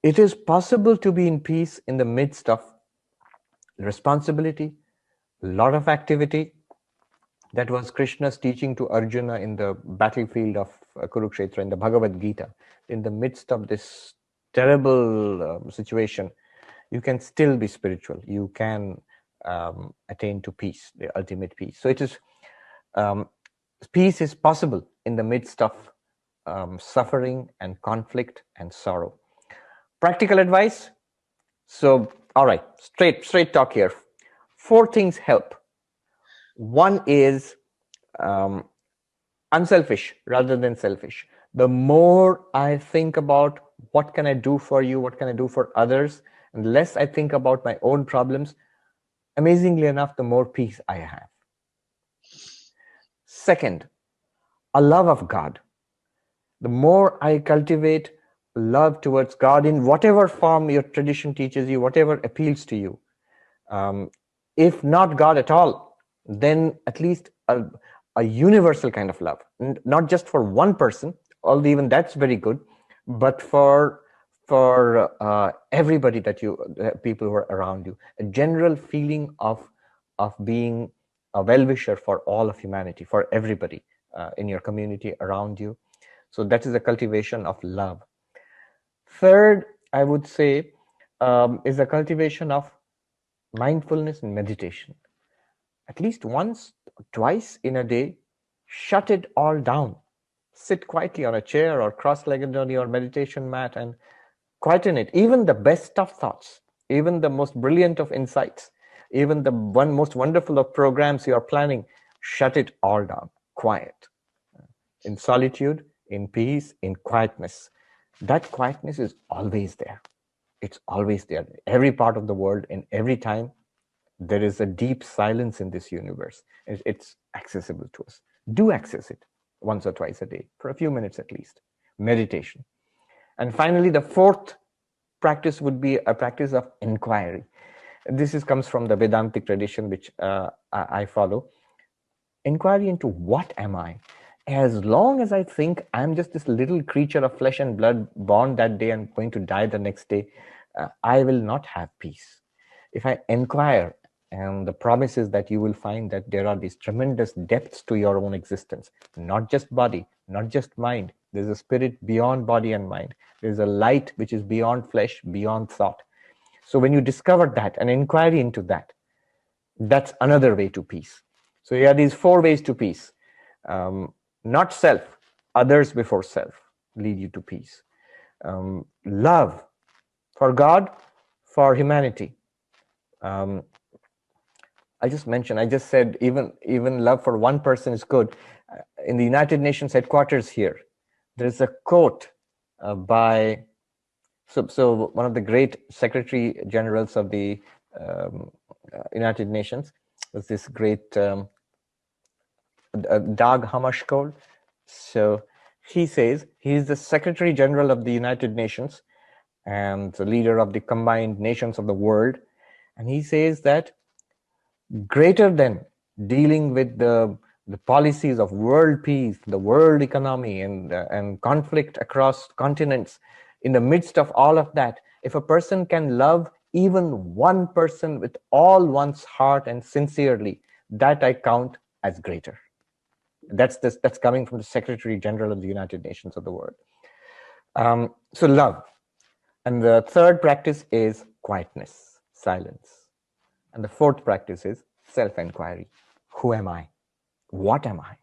It is possible to be in peace in the midst of responsibility, a lot of activity. That was Krishna's teaching to Arjuna in the battlefield of Kurukshetra in the Bhagavad Gita. In the midst of this terrible situation, you can still be spiritual. You can attain to peace, the ultimate peace. So it is peace is possible in the midst of suffering and conflict and sorrow. Practical advice. So, all right, straight talk here. 4 things help. One is unselfish rather than selfish. The more I think about what can I do for you, what can I do for others, and less I think about my own problems, amazingly enough, the more peace I have. Second, a love of God. The more I cultivate love towards God in whatever form your tradition teaches you, whatever appeals to you, if not God at all, then at least a universal kind of love, not just for one person, although even that's very good, but for everybody people who are around you, a general feeling of being a well-wisher for all of humanity, for everybody in your community around you. So that is a cultivation of love. Third, I would say, is a cultivation of mindfulness and meditation. At least once or twice in a day, shut it all down. Sit quietly on a chair or cross-legged on your meditation mat and quieten it. Even the best of thoughts, even the most brilliant of insights, even the most wonderful of programs you are planning, shut it all down. Quiet. In solitude, in peace, in quietness. That quietness is always there. It's always there. Every part of the world, in every time, there is a deep silence in this universe. It's accessible to us. Do access it once or twice a day, for a few minutes at least. Meditation. And finally, the 4th practice would be a practice of inquiry. This comes from the Vedantic tradition, which I follow. Inquiry into what am I? As long as I think I'm just this little creature of flesh and blood, born that day and going to die the next day, I will not have peace. If I inquire, and the promise is that you will find that there are these tremendous depths to your own existence, not just body, not just mind. There's a spirit beyond body and mind. There's a light which is beyond flesh, beyond thought. So when you discover that, an inquiry into that, that's another way to peace. So here are these 4 ways to peace. Not self, others before self lead you to peace. Love for God, for humanity. I just said even love for one person is good. In the United Nations headquarters here, there's a quote by so one of the great Secretary Generals of the United Nations was this great Dag Hammarskjöld. So he says he's the Secretary General of the United Nations and the leader of the combined nations of the world. And he says that greater than dealing with the policies of world peace, the world economy, and conflict across continents, in the midst of all of that, if a person can love even one person with all one's heart and sincerely, that I count as greater. That's coming from the Secretary General of the United Nations of the world. So love. And the 3rd practice is quietness, silence. And the 4th practice is self-inquiry. Who am I? What am I?